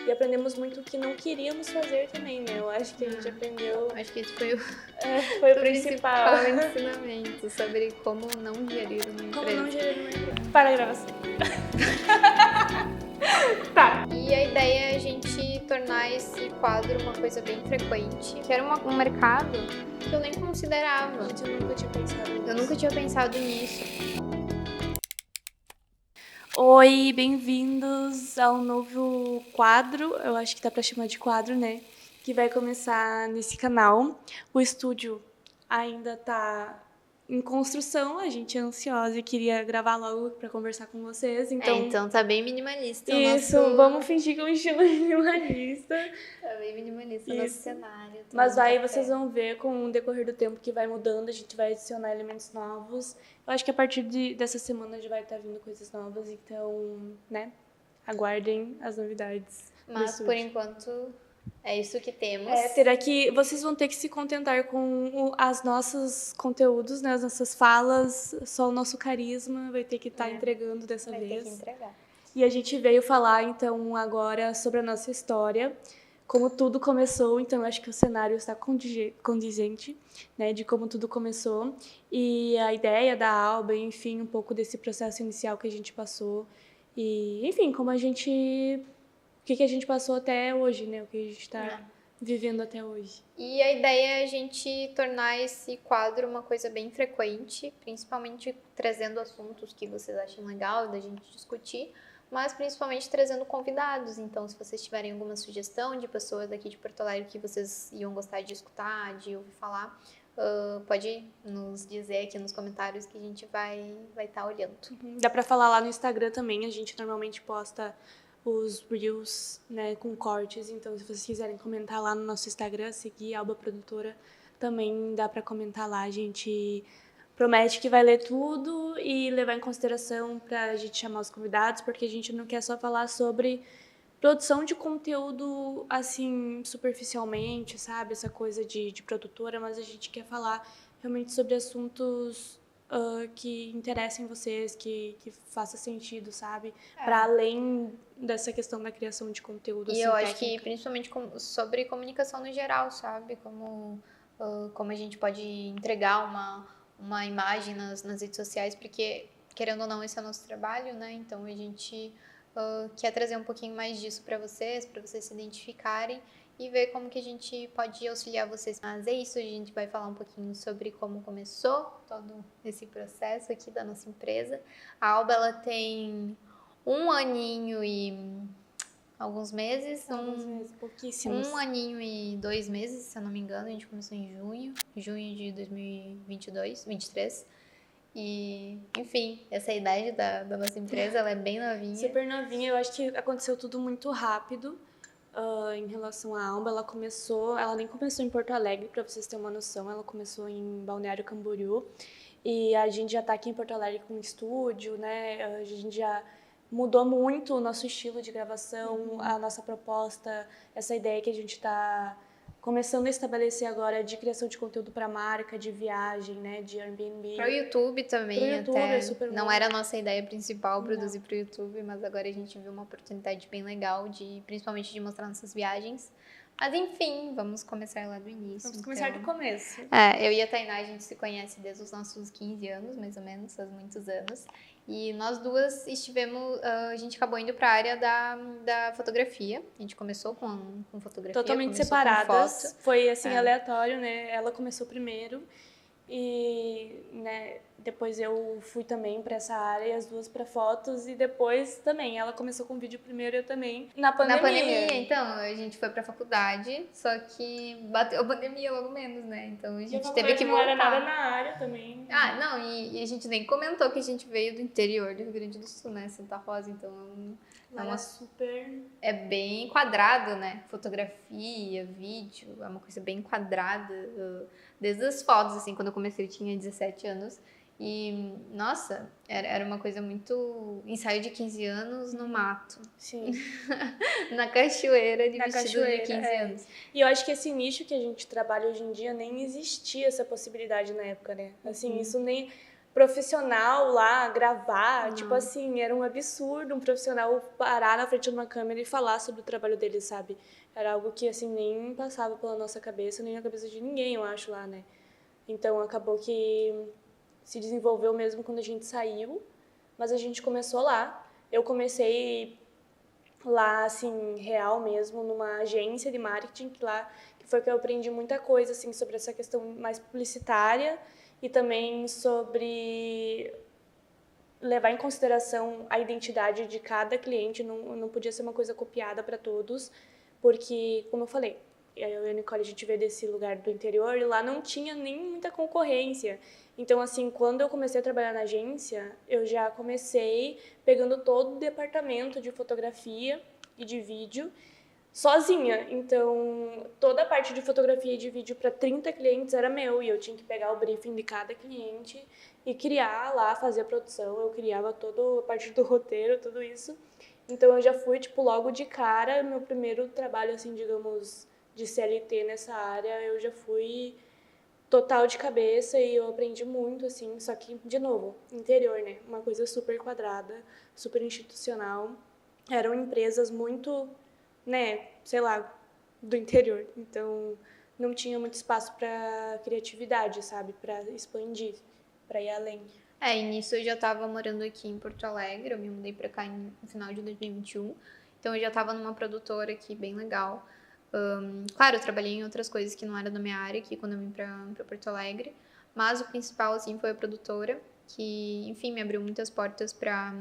E aprendemos muito o que não queríamos fazer também, né? Eu acho que a gente aprendeu... Acho que esse foi o Foi o principal. ensinamento sobre como não gerir uma empresa. Como não gerir uma empresa. Para a gravação. Tá. E a ideia é a gente tornar esse quadro uma coisa bem frequente, que era um mercado que eu nem considerava. Gente, eu nunca tinha pensado nisso. Eu nunca tinha pensado nisso. Oi, bem-vindos ao novo quadro, eu acho que dá pra chamar de quadro, né? Que vai começar nesse canal. O estúdio ainda tá em construção, a gente é ansiosa e queria gravar logo pra conversar com vocês, Então tá bem minimalista Isso, o nosso... vamos fingir que é um estilo minimalista. Tá bem minimalista o nosso cenário. Mas aí vocês vão ver com o decorrer do tempo que vai mudando, a gente vai adicionar elementos novos. Eu acho que a partir dessa semana já vai estar vindo coisas novas, então, né, aguardem as novidades. Mas por enquanto é isso que temos. Vocês vão ter que se contentar com as nossos conteúdos, né, as nossas falas, só o nosso carisma vai ter que estar entregando dessa vez. Vai ter que entregar. E a gente veio falar, então, agora sobre a nossa história, como tudo começou. Então, eu acho que o cenário está condizente, né, de como tudo começou. E a ideia da Alba, enfim, um pouco desse processo inicial que a gente passou. E, enfim, como a gente... O que a gente passou até hoje, né? O que a gente está vivendo até hoje. E a ideia é a gente tornar esse quadro uma coisa bem frequente, principalmente trazendo assuntos que vocês acham legal da gente discutir, mas principalmente trazendo convidados. Então, se vocês tiverem alguma sugestão de pessoas daqui de Porto Alegre que vocês iam gostar de escutar, de ouvir falar, pode nos dizer aqui nos comentários que a gente vai estar olhando. Dá para falar lá no Instagram também, a gente normalmente posta os reels, né, com cortes. Então, se vocês quiserem comentar lá no nosso Instagram, seguir a Alba Produtora, também dá para comentar lá. A gente promete que vai ler tudo e levar em consideração para a gente chamar os convidados, porque a gente não quer só falar sobre produção de conteúdo, assim, superficialmente, sabe? Essa coisa de produtora, mas a gente quer falar realmente sobre assuntos que interessem vocês, que faça sentido, sabe? Para além dessa questão da criação de conteúdo. E assim, eu acho técnica. que principalmente sobre comunicação no geral, sabe? Como a gente pode entregar uma imagem nas redes sociais, porque, querendo ou não, esse é o nosso trabalho, né? Então a gente quer trazer um pouquinho mais disso para vocês se identificarem e ver como que a gente pode auxiliar vocês. Mas é isso, a gente vai falar um pouquinho sobre como começou todo esse processo aqui da nossa empresa. A Alba, ela tem 1 aninho e alguns meses. Pouquíssimos. 1 aninho e 2 meses, se eu não me engano. A gente começou em junho de 2023. E, enfim, essa idade da nossa empresa, ela é bem novinha. Super novinha. Eu acho que aconteceu tudo muito rápido. Em relação à Alba, ela nem começou em Porto Alegre, para vocês terem uma noção, ela começou em Balneário Camboriú, e a gente já está aqui em Porto Alegre com um estúdio, né, a gente já mudou muito o nosso estilo de gravação, a nossa proposta, essa ideia que a gente está começando a estabelecer agora de criação de conteúdo para marca, de viagem, né, de Airbnb. Para o YouTube também, YouTube até. É super bom. Não era a nossa ideia principal produzir para o YouTube, mas agora a gente viu uma oportunidade bem legal, principalmente de mostrar nossas viagens. Mas enfim, vamos começar lá do início. Vamos começar do começo. Eu e a Tainá, a gente se conhece desde os nossos 15 anos, mais ou menos, faz muitos anos. E nós duas a gente acabou indo para a área da fotografia. A gente começou com fotografia. Totalmente separadas. Foi assim, aleatório, né? Ela começou primeiro e, né, depois eu fui também para essa área e as duas para fotos, e depois também ela começou com vídeo primeiro e eu também na pandemia. Então a gente foi pra faculdade, só que bateu a pandemia logo menos, né? Então a gente teve que voltar. Não era nada na área também. E a gente nem comentou que a gente veio do interior do Rio Grande do Sul, né? Santa Rosa, então é bem quadrado, né? Fotografia, vídeo, é uma coisa bem quadrada. Desde as fotos, assim, quando eu comecei eu tinha 17 anos. E, nossa, era uma coisa muito... Ensaio de 15 anos no mato. Sim. Na cachoeira de 15 anos. E eu acho que esse nicho que a gente trabalha hoje em dia nem existia essa possibilidade na época, né? Assim, isso nem... profissional lá gravar, tipo assim, era um absurdo um profissional parar na frente de uma câmera e falar sobre o trabalho dele, sabe? Era algo que, assim, nem passava pela nossa cabeça, nem na cabeça de ninguém, eu acho, lá, né? Então, acabou que se desenvolveu mesmo quando a gente saiu, mas a gente começou lá. Eu comecei lá, assim, real mesmo, numa agência de marketing, que foi que eu aprendi muita coisa, assim, sobre essa questão mais publicitária e também sobre levar em consideração a identidade de cada cliente, não podia ser uma coisa copiada para todos, porque, como eu falei, eu e a Nicole, a gente veio desse lugar do interior e lá não tinha nem muita concorrência. Então, assim, quando eu comecei a trabalhar na agência, eu já comecei pegando todo o departamento de fotografia e de vídeo sozinha. Então, toda a parte de fotografia e de vídeo para 30 clientes era meu e eu tinha que pegar o briefing de cada cliente e criar lá, fazer a produção. Eu criava toda a parte do roteiro, tudo isso. Então, eu já fui, tipo, logo de cara, meu primeiro trabalho, assim, digamos, de CLT nessa área, eu já fui total de cabeça e eu aprendi muito, assim, só que, de novo, interior, né? Uma coisa super quadrada, super institucional. Eram empresas muito, né, sei lá, do interior. Então, não tinha muito espaço para criatividade, sabe? Para expandir, para ir além. E nisso eu já tava morando aqui em Porto Alegre, eu me mudei pra cá no final de 2021, então eu já tava numa produtora aqui bem legal. Claro, eu trabalhei em outras coisas que não eram da minha área aqui quando eu vim pra Porto Alegre, mas o principal, assim, foi a produtora, que, enfim, me abriu muitas portas para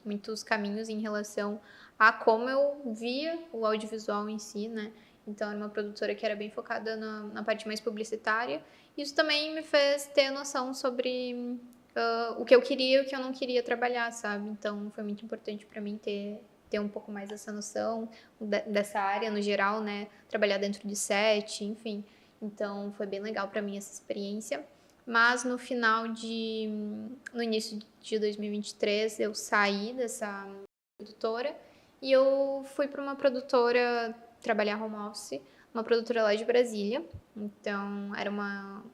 muitos caminhos em relação a como eu via o audiovisual em si, né? Então, era uma produtora que era bem focada na parte mais publicitária. Isso também me fez ter noção sobre o que eu queria e o que eu não queria trabalhar, sabe? Então, foi muito importante para mim ter um pouco mais dessa noção dessa área no geral, né? Trabalhar dentro de set, enfim. Então, foi bem legal para mim essa experiência. Mas no início de 2023, eu saí dessa produtora e eu fui para uma produtora trabalhar home office, uma produtora lá de Brasília. Então,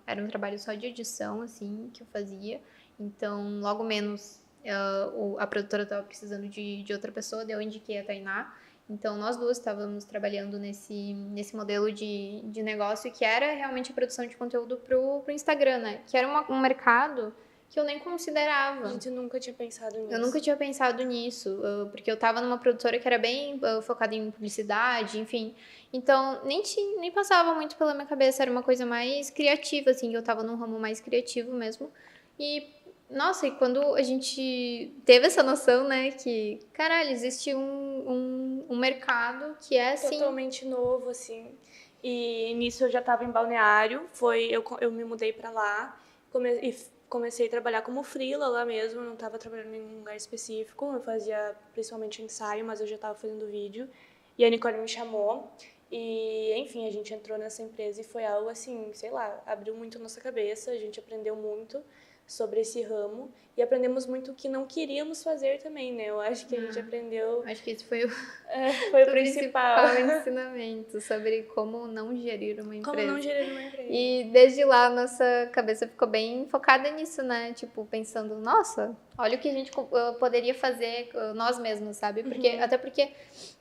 era um trabalho só de edição, assim, que eu fazia. Então, logo menos a produtora estava precisando de outra pessoa, daí eu indiquei a Tainá. Então, nós duas estávamos trabalhando nesse modelo de negócio que era realmente a produção de conteúdo pro Instagram, né? Que era um mercado que eu nem considerava. A gente nunca tinha pensado nisso. Eu nunca tinha pensado nisso, porque eu tava numa produtora que era bem focada em publicidade, enfim. Então, nem passava muito pela minha cabeça, era uma coisa mais criativa, assim, eu tava num ramo mais criativo mesmo. E, nossa, e quando a gente teve essa noção, né, que, caralho, existe um mercado que é, assim... Totalmente novo, assim. E nisso eu já estava em Balneário, eu me mudei para lá e comecei a trabalhar como freela lá mesmo, não estava trabalhando em um lugar específico, eu fazia principalmente ensaio, mas eu já estava fazendo vídeo. E a Nicole me chamou e, enfim, a gente entrou nessa empresa e foi algo assim, sei lá, abriu muito a nossa cabeça, a gente aprendeu muito sobre esse ramo e aprendemos muito o que não queríamos fazer também, né? Eu acho que a gente aprendeu... Acho que esse foi o foi o principal. ensinamento sobre como não gerir uma empresa. Como não gerir uma empresa. E desde lá, nossa cabeça ficou bem focada nisso, né? Tipo, pensando, nossa, olha o que a gente poderia fazer nós mesmos, sabe? Até porque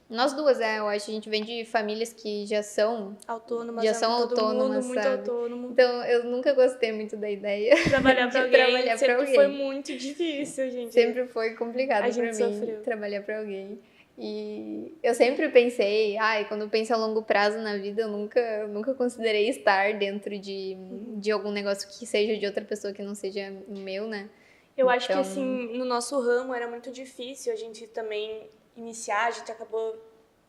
nós duas, eu acho, a gente vem de famílias que já são autônomas, muito sabe? Autônomo. Então, eu nunca gostei muito da ideia trabalhar pra alguém. Trabalhar sempre pra alguém. Foi muito difícil, gente. Sempre foi complicado pra mim sofreu. trabalhar pra alguém. E eu sempre pensei, quando eu penso a longo prazo na vida, eu nunca considerei estar dentro de algum negócio que seja de outra pessoa que não seja meu, né? Eu acho que, assim, no nosso ramo era muito difícil a gente também iniciar, a gente acabou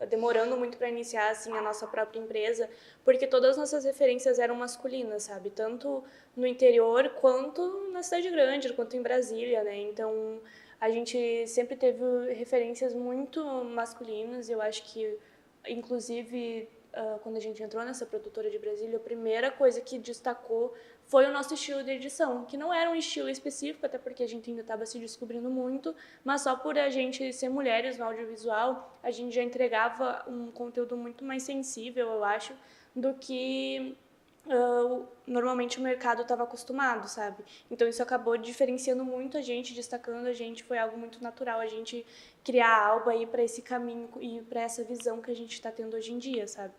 demorando muito para iniciar, assim, a nossa própria empresa, porque todas as nossas referências eram masculinas, sabe? Tanto no interior, quanto na cidade grande, quanto em Brasília, né? Então, a gente sempre teve referências muito masculinas, e eu acho que, inclusive, quando a gente entrou nessa produtora de Brasília, a primeira coisa que destacou foi o nosso estilo de edição, que não era um estilo específico, até porque a gente ainda estava se descobrindo muito, mas só por a gente ser mulheres no audiovisual, a gente já entregava um conteúdo muito mais sensível, eu acho, do que normalmente o mercado estava acostumado, sabe? Então isso acabou diferenciando muito a gente, destacando a gente, foi algo muito natural a gente criar a Alba e ir para esse caminho e para essa visão que a gente está tendo hoje em dia, sabe?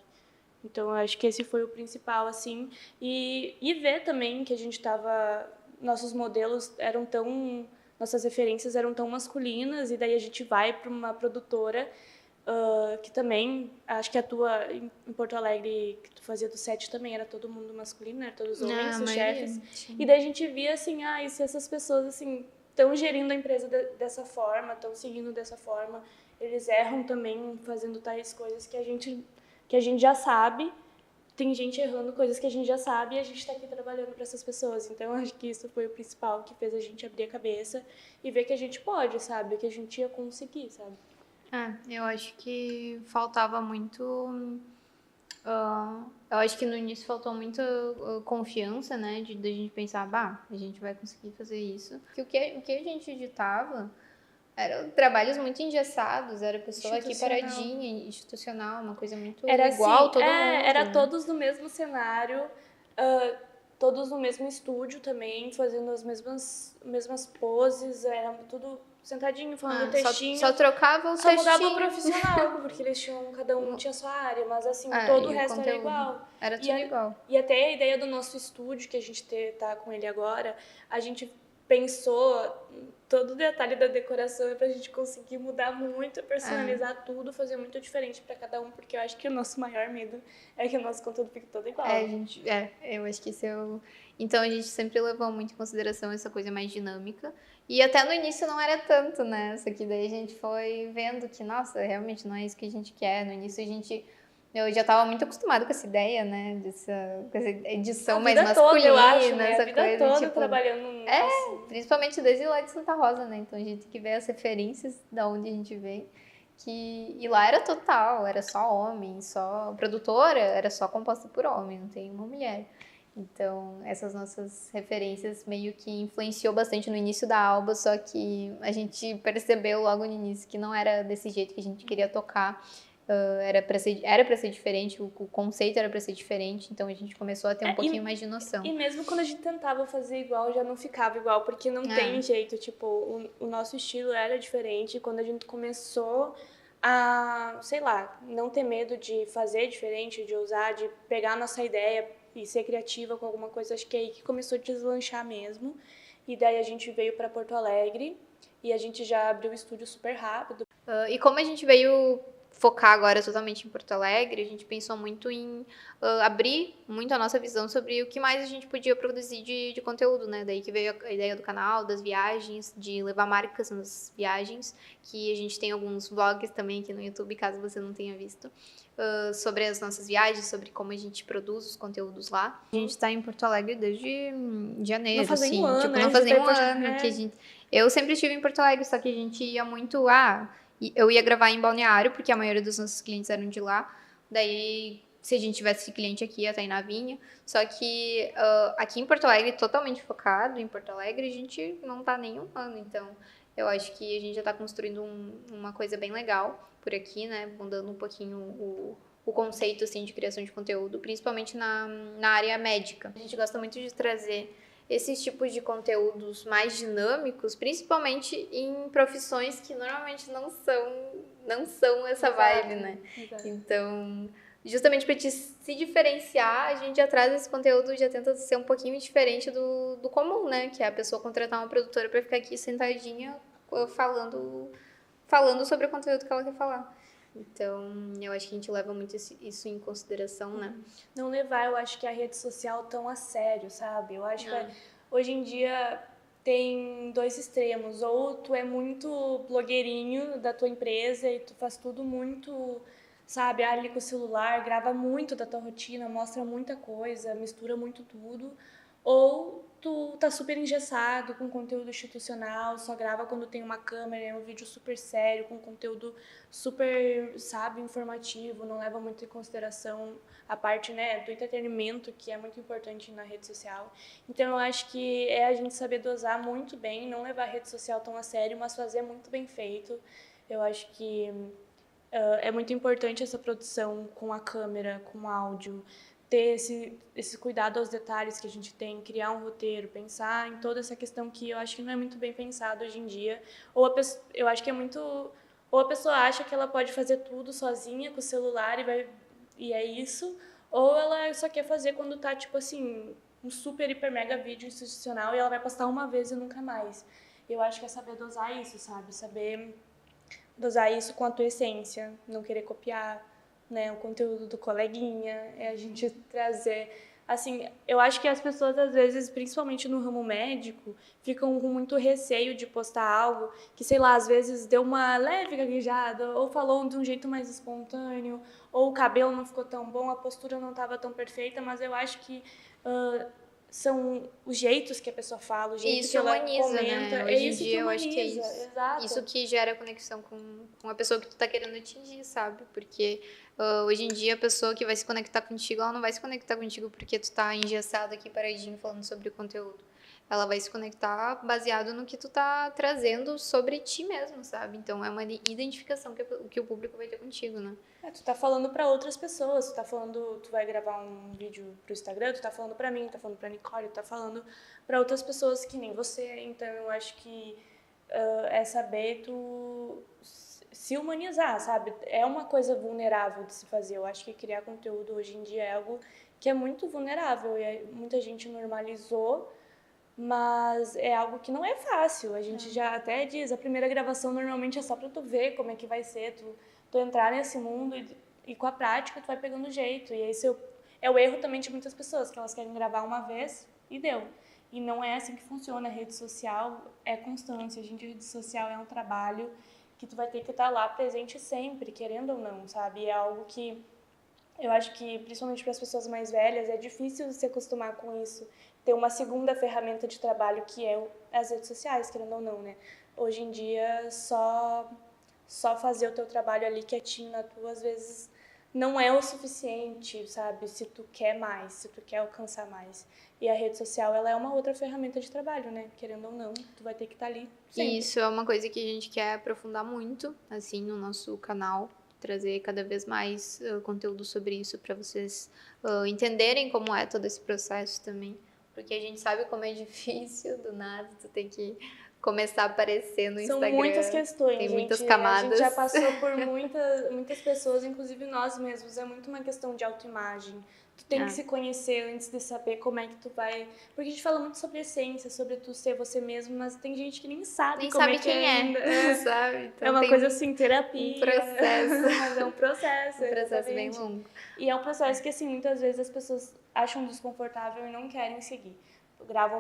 Então eu acho que esse foi o principal, assim, e ver também que a gente estava, nossos modelos eram tão, nossas referências eram tão masculinas, e daí a gente vai para uma produtora que também, acho que atua em Porto Alegre, que tu fazia do set também, era todo mundo masculino, né? Todos homens, A os maioria, chefes. sim. E daí a gente via assim, e se essas pessoas, assim, estão gerindo a empresa dessa forma, estão seguindo dessa forma, eles erram também fazendo tais coisas que a gente já sabe, tem gente errando coisas que a gente já sabe e a gente está aqui trabalhando para essas pessoas. Então, acho que isso foi o principal que fez a gente abrir a cabeça e ver que a gente pode, sabe? Que a gente ia conseguir, sabe? Eu acho que faltava muito. Eu acho que no início faltou muita confiança, né? De a gente pensar, bah, a gente vai conseguir fazer isso. Porque o que a gente editava eram trabalhos muito engessados, era pessoa aqui paradinha, institucional, uma coisa muito Era igual assim, todo mundo. era Né? todos no mesmo cenário, ah, todos no mesmo estúdio também, fazendo as mesmas poses, era tudo sentadinho, falando textinho. Só trocava o só textinho. mudava o profissional, porque eles tinham, cada um tinha sua área, mas assim, todo o E o resto era conteúdo igual. era tudo igual. E até a ideia do nosso estúdio, que a gente tá com ele agora, a gente pensou todo o detalhe da decoração pra gente conseguir mudar muito, personalizar tudo, fazer muito diferente pra cada um, porque eu acho que o nosso maior medo é que o nosso conteúdo fique todo igual. Eu acho que isso é o... Então a gente sempre levou muito em consideração essa coisa mais dinâmica. E até no início não era tanto, né? Só que daí a gente foi vendo que, nossa, realmente não é isso que a gente quer. No início eu já estava muito acostumada com essa ideia, né? Com essa edição mais masculina, toda, eu acho, né? essa A vida coisa, toda tipo, trabalhando assim. principalmente desde lá de Santa Rosa, né? Então a gente tem que ver as referências da onde a gente vem. E lá era total, era só homem, só produtora, era só composta por homem, não tem uma mulher. Então, essas nossas referências meio que influenciou bastante no início da Alba, só que a gente percebeu logo no início que não era desse jeito que a gente queria tocar. Era pra ser diferente, o conceito era pra ser diferente, então a gente começou a ter um pouquinho mais de noção. E mesmo quando a gente tentava fazer igual, já não ficava igual, porque não tem jeito, tipo, o nosso estilo era diferente. Quando a gente começou a, sei lá, não ter medo de fazer diferente, de usar, de pegar a nossa ideia e ser criativa com alguma coisa, acho que é aí que começou a deslanchar mesmo. E daí a gente veio para Porto Alegre e a gente já abriu o estúdio super rápido. E como a gente veio focar agora totalmente em Porto Alegre, a gente pensou muito em abrir muito a nossa visão sobre o que mais a gente podia produzir de conteúdo, né? Daí que veio a ideia do canal, das viagens, de levar marcas nas viagens, que a gente tem alguns vlogs também aqui no YouTube, caso você não tenha visto, sobre as nossas viagens, sobre como a gente produz os conteúdos lá. A gente tá em Porto Alegre desde janeiro, não fazem assim. Um ano, tipo, né? não fazem um ano que a gente... Eu sempre estive em Porto Alegre, só que a gente ia muito... eu ia gravar em Balneário, porque a maioria dos nossos clientes eram de lá. Daí, se a gente tivesse cliente aqui, a Tainá vinha. Só que aqui em Porto Alegre, totalmente focado em Porto Alegre, a gente não tá nem um ano. Então, eu acho que a gente já tá construindo uma coisa bem legal por aqui, né? Mudando um pouquinho o conceito, assim, de criação de conteúdo, principalmente na área médica. A gente gosta muito de trazer esses tipos de conteúdos mais dinâmicos, principalmente em profissões que normalmente não são essa vibe, né? Exato. Então, justamente para se diferenciar, a gente já traz esse conteúdo, já tenta ser um pouquinho diferente do comum, né? Que é a pessoa contratar uma produtora para ficar aqui sentadinha falando sobre o conteúdo que ela quer falar. Então, eu acho que a gente leva muito isso em consideração, né? Não levar, eu acho que a rede social tão a sério, sabe? Eu acho que hoje em dia tem dois extremos. Ou tu é muito blogueirinho da tua empresa e tu faz tudo muito, sabe, ali com o celular, grava muito da tua rotina, mostra muita coisa, mistura muito tudo. Ou tu tá super engessado com conteúdo institucional, só grava quando tem uma câmera, é um vídeo super sério, com conteúdo super, sabe, informativo, não leva muito em consideração a parte, né, do entretenimento, que é muito importante na rede social. Então, eu acho que é a gente saber dosar muito bem, não levar a rede social tão a sério, mas fazer muito bem feito. Eu acho que é muito importante essa produção com a câmera, com o áudio, ter esse cuidado aos detalhes que a gente tem, criar um roteiro, pensar em toda essa questão que eu acho que não é muito bem pensado hoje em dia. Eu acho que é muito... Ou a pessoa acha que ela pode fazer tudo sozinha com o celular e é isso, ou ela só quer fazer quando tá, tipo assim, um super, hiper, mega vídeo institucional e ela vai postar uma vez e nunca mais. Eu acho que é saber dosar isso, sabe? Saber dosar isso com a tua essência, não querer copiar, né, o conteúdo do coleguinha, é a gente trazer, assim, eu acho que as pessoas às vezes, principalmente no ramo médico, ficam com muito receio de postar algo que, sei lá, às vezes deu uma leve gaguejada, ou falou de um jeito mais espontâneo, ou o cabelo não ficou tão bom, a postura não estava tão perfeita, mas eu acho que são os jeitos que a pessoa fala, o E jeito que isso ela humaniza, comenta, né? é Hoje em isso que dia eu acho que é humaniza, isso. Isso exato. que gera conexão com a pessoa que tu tá querendo atingir, sabe? Porque hoje em dia a pessoa que vai se conectar contigo, ela não vai se conectar contigo porque tu tá engessado aqui paradinho falando sobre o conteúdo. Ela vai se conectar baseado no que tu tá trazendo sobre ti mesmo, sabe? Então é uma identificação que o público vai ter contigo, né? Tu tá falando pra outras pessoas, tu tá falando, tu vai gravar um vídeo pro Instagram, tu tá falando pra mim, tá falando pra Nicole, tu tá falando pra outras pessoas que nem você, então eu acho que é saber tu se humanizar, sabe? É uma coisa vulnerável de se fazer, eu acho que criar conteúdo hoje em dia é algo que é muito vulnerável e muita gente normalizou, mas é algo que não é fácil. A gente já até diz, a primeira gravação normalmente é só pra tu ver como é que vai ser, tu entrar nesse mundo e com a prática tu vai pegando jeito. E esse é o erro também de muitas pessoas, que elas querem gravar uma vez e deu. E não é assim que funciona. A rede social é constância. A gente, a rede social é um trabalho que tu vai ter que estar lá presente sempre, querendo ou não, sabe? E é algo que eu acho que, principalmente para as pessoas mais velhas, é difícil se acostumar com isso. Ter uma segunda ferramenta de trabalho que é as redes sociais, querendo ou não, né? Hoje em dia, só fazer o teu trabalho ali quietinho na tua, às vezes, não é o suficiente, sabe? Se tu quer mais, se tu quer alcançar mais. E a rede social, ela é uma outra ferramenta de trabalho, né? Querendo ou não, tu vai ter que estar ali E sempre. isso é uma coisa que a gente quer aprofundar muito, assim, no nosso canal, trazer cada vez mais conteúdo sobre isso para vocês entenderem como é todo esse processo também, porque a gente sabe como é difícil do nada, tu tem que começar a aparecer no São muitas Instagram, questões, tem muitas gente. A gente já camadas. passou por muitas pessoas, inclusive nós mesmos. É muito uma questão de autoimagem. Tu tem que se conhecer antes de saber como é que tu vai... Porque a gente fala muito sobre essência, sobre tu ser você mesmo, mas tem gente que nem sabe Nem como sabe é que quem é ainda. é, sabe? É Então uma tem coisa assim, um terapia. processo, Mas é um processo, um processo bem exatamente. longo. E é um processo que, assim, muitas vezes as pessoas acham desconfortável e não querem seguir. Grava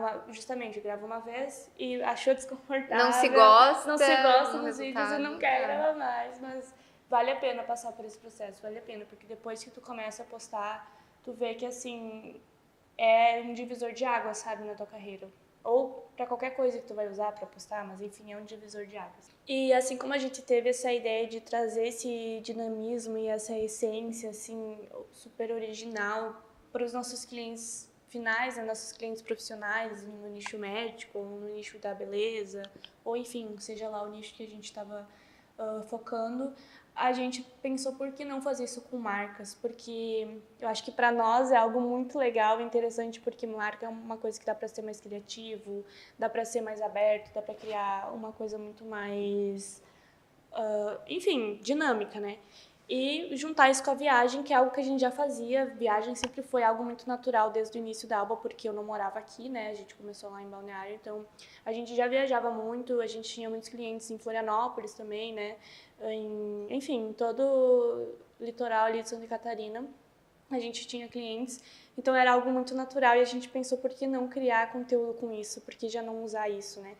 uma vez e achou Não se desconfortável, não se gosta gosta no dos vídeos e não resultado. quer gravar mais, mas vale a pena passar por esse processo, vale a pena, porque depois que tu começa a postar, tu vê que, assim, é um divisor de águas, sabe, na tua carreira. Ou para qualquer coisa que tu vai usar para postar, mas enfim, é um divisor de águas. E assim como a gente teve essa ideia de trazer esse dinamismo e essa essência, assim, super original para os nossos clientes finais, né, nossos clientes profissionais no nicho médico, ou no nicho da beleza, ou enfim, seja lá o nicho que a gente estava focando, a gente pensou por que não fazer isso com marcas, porque eu acho que para nós é algo muito legal e interessante, porque marca é uma coisa que dá para ser mais criativo, dá para ser mais aberto, dá para criar uma coisa muito mais, enfim, dinâmica, né? E juntar isso com a viagem, que é algo que a gente já fazia. Viagem sempre foi algo muito natural desde o início da Alba, porque eu não morava aqui, né? A gente começou lá em Balneário, então a gente já viajava muito, a gente tinha muitos clientes em Florianópolis também, né? Enfim, todo o litoral ali de Santa Catarina, a gente tinha clientes, então era algo muito natural e a gente pensou por que não criar conteúdo com isso, por que já não usar isso, né?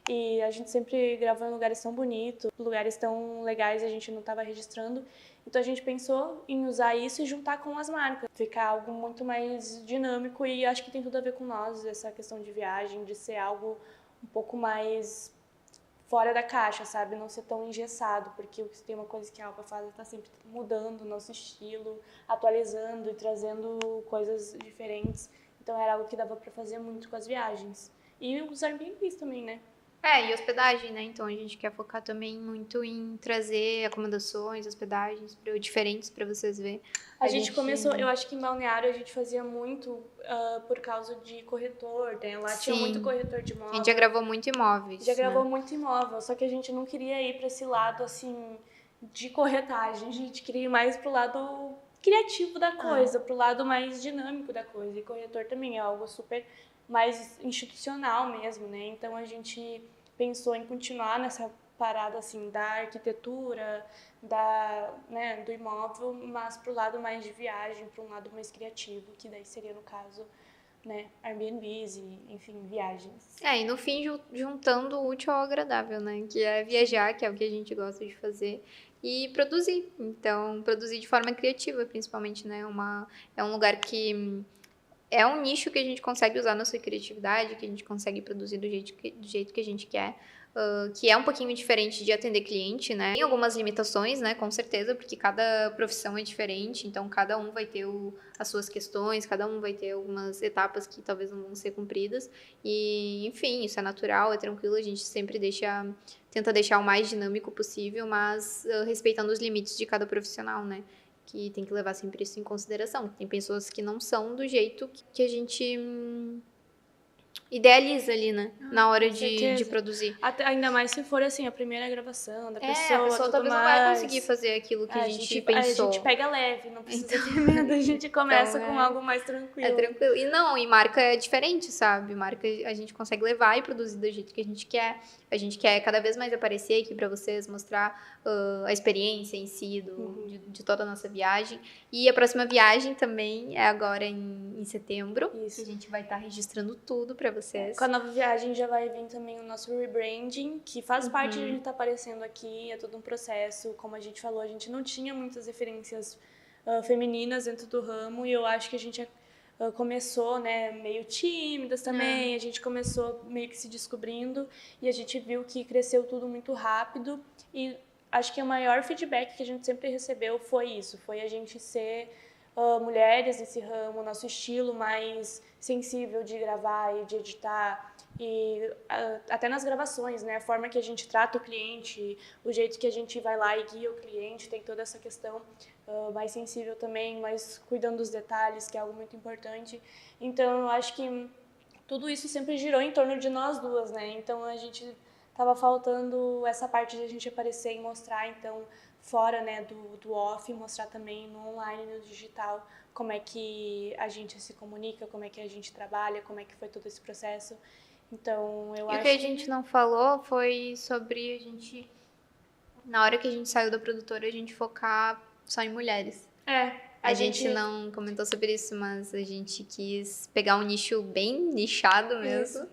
E a gente sempre gravou em lugares tão bonitos, lugares tão legais, a gente não estava registrando. Então a gente pensou em usar isso e juntar com as marcas, ficar algo muito mais dinâmico e acho que tem tudo a ver com nós, essa questão de viagem, de ser algo um pouco mais fora da caixa, sabe? Não ser tão engessado, porque se tem uma coisa que a Alba faz, ela tá sempre mudando o nosso estilo, atualizando e trazendo coisas diferentes. Então era algo que dava para fazer muito com as viagens. E os Airbnbs também, né? E hospedagem, né? Então a gente quer focar também muito em trazer acomodações, hospedagens diferentes para vocês verem. A gente começou, eu acho que em Balneário a gente fazia muito por causa de corretor, né? Lá tinha muito Sim, corretor de a gente já imóvel. gravou muito imóveis, Já gravou né? muito imóvel, só que a gente não queria ir para esse lado assim de corretagem, a gente queria ir mais pro lado criativo da coisa, pro lado mais dinâmico da coisa. E corretor também é algo super mais institucional mesmo, né? Então a gente pensou em continuar nessa parada assim da arquitetura, né, do imóvel, mas pro lado mais de viagem, para um lado mais criativo, que daí seria no caso, né, Airbnbs e, enfim, viagens. E no fim, juntando o útil ao agradável, né? Que é viajar, que é o que a gente gosta de fazer, e produzir. Então, produzir de forma criativa, principalmente, né? É um lugar que é um nicho que a gente consegue usar nossa criatividade, que a gente consegue produzir do jeito que a gente quer, que é um pouquinho diferente de atender cliente, né? Tem algumas limitações, né? Com certeza, porque cada profissão é diferente, então cada um vai ter as suas questões, cada um vai ter algumas etapas que talvez não vão ser cumpridas. E, enfim, isso é natural, é tranquilo, a gente sempre tenta deixar o mais dinâmico possível, mas respeitando os limites de cada profissional, né? Que tem que levar sempre isso em consideração. Tem pessoas que não são do jeito que a gente idealiza ali, né? Na hora Com de certeza. produzir. Ainda mais se for assim, a primeira gravação da A pessoa, pessoa tudo talvez não vai conseguir mais. fazer aquilo que a gente A gente pensou. pega leve, não precisa Então, ter medo, a gente então começa com algo mais é tranquilo. tranquilo. E marca é diferente, sabe? Marca a gente consegue levar e produzir do jeito que a gente quer. A gente quer cada vez mais aparecer aqui pra vocês, mostrar a experiência em si de toda a nossa viagem. E a próxima viagem também é agora em setembro. Isso. Que a gente vai estar registrando tudo pra vocês. Com a nova viagem já vai vir também o nosso rebranding, que faz parte de a gente estar aparecendo aqui, é todo um processo. Como a gente falou, a gente não tinha muitas referências femininas dentro do ramo e eu acho que a gente começou, né, meio tímidas também, a gente começou meio que se descobrindo e a gente viu que cresceu tudo muito rápido e acho que o maior feedback que a gente sempre recebeu foi isso, foi a gente ser mulheres nesse ramo, nosso estilo mais sensível de gravar e de editar e até nas gravações, né, a forma que a gente trata o cliente, o jeito que a gente vai lá e guia o cliente, tem toda essa questão mais sensível também, mais cuidando dos detalhes, que é algo muito importante. Então, eu acho que tudo isso sempre girou em torno de nós duas, né? Então, a gente tava faltando essa parte de a gente aparecer e mostrar, então, fora, né, do off, mostrar também no online, no digital, como é que a gente se comunica, como é que a gente trabalha, como é que foi todo esse processo. Então, eu E acho o que a gente não falou foi sobre a gente, na hora que a gente saiu da produtora, a gente focar só em mulheres. A gente não comentou sobre isso, mas a gente quis pegar um nicho bem nichado mesmo.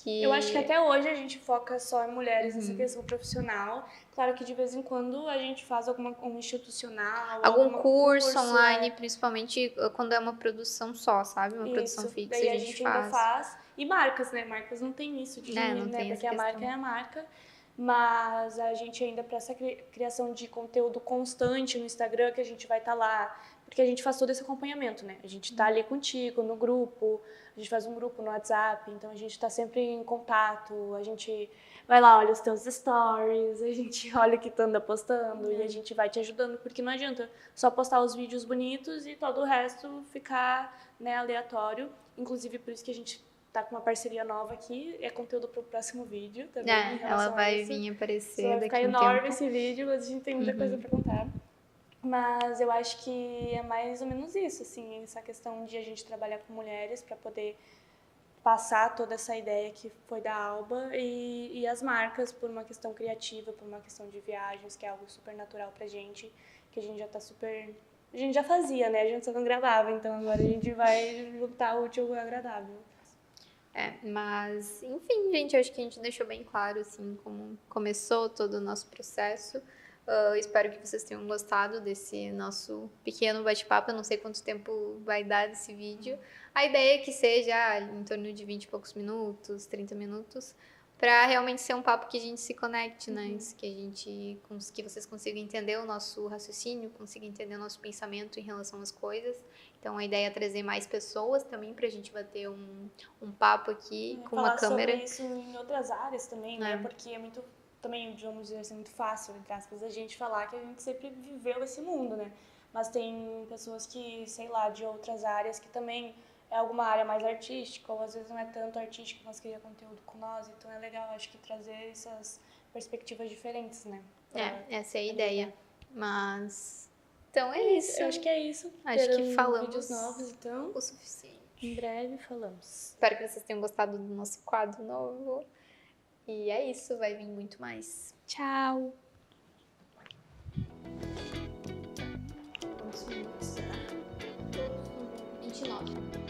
Eu acho que até hoje a gente foca só em mulheres nessa questão profissional. Claro que de vez em quando a gente faz um institucional, algum curso online, é. Principalmente quando é uma produção só, sabe? Uma produção Isso. fixa, Daí a a gente gente ainda faz. faz. E marcas, né? Marcas não tem isso de, Não né? tem essa Porque a marca questão. é a marca. Mas a gente ainda, para essa criação de conteúdo constante no Instagram, que a gente vai estar lá, porque a gente faz todo esse acompanhamento, né? A gente tá ali contigo, no grupo, a gente faz um grupo no WhatsApp, então a gente tá sempre em contato, a gente vai lá, olha os teus stories, a gente olha o que tu anda postando e a gente vai te ajudando, porque não adianta só postar os vídeos bonitos e todo o resto ficar, né, aleatório. Inclusive, por isso que a gente tá com uma parceria nova aqui, é conteúdo pro próximo vídeo também em Ela relação a vai isso. vir aparecer Vai daqui ficar a um enorme tempo. esse vídeo, mas a gente tem muita coisa pra contar. Mas eu acho que é mais ou menos isso, assim, essa questão de a gente trabalhar com mulheres para poder passar toda essa ideia que foi da Alba e as marcas por uma questão criativa, por uma questão de viagens, que é algo super natural pra gente, que a gente já tá super... A gente já fazia, né? A gente só não gravava, então agora a gente vai juntar o útil ao agradável. Mas, enfim, gente, acho que a gente deixou bem claro, assim, como começou todo o nosso processo. Espero que vocês tenham gostado desse nosso pequeno bate-papo. Eu não sei quanto tempo vai dar desse vídeo. A ideia é que seja em torno de 20 e poucos minutos, 30 minutos. para realmente ser um papo que a gente se conecte, né? Que vocês consigam entender o nosso raciocínio, consigam entender o nosso pensamento em relação às coisas. Então a ideia é trazer mais pessoas também pra gente bater um papo aqui com uma câmera. Falar sobre isso em outras áreas também, né? Porque é muito, também, vamos dizer assim, muito fácil, entre aspas, a gente falar que a gente sempre viveu esse mundo, né? Mas tem pessoas que, sei lá, de outras áreas que também é alguma área mais artística, ou às vezes não é tanto artística, mas cria conteúdo com nós, então é legal, acho que trazer essas perspectivas diferentes, né? Essa é a ideia. Mas então é isso. Eu acho que é isso. Acho que Terão falamos vídeos novos, então. o suficiente. Em breve falamos. Espero que vocês tenham gostado do nosso quadro novo. E é isso, vai vir muito mais. Tchau! Quantos minutos será? 29.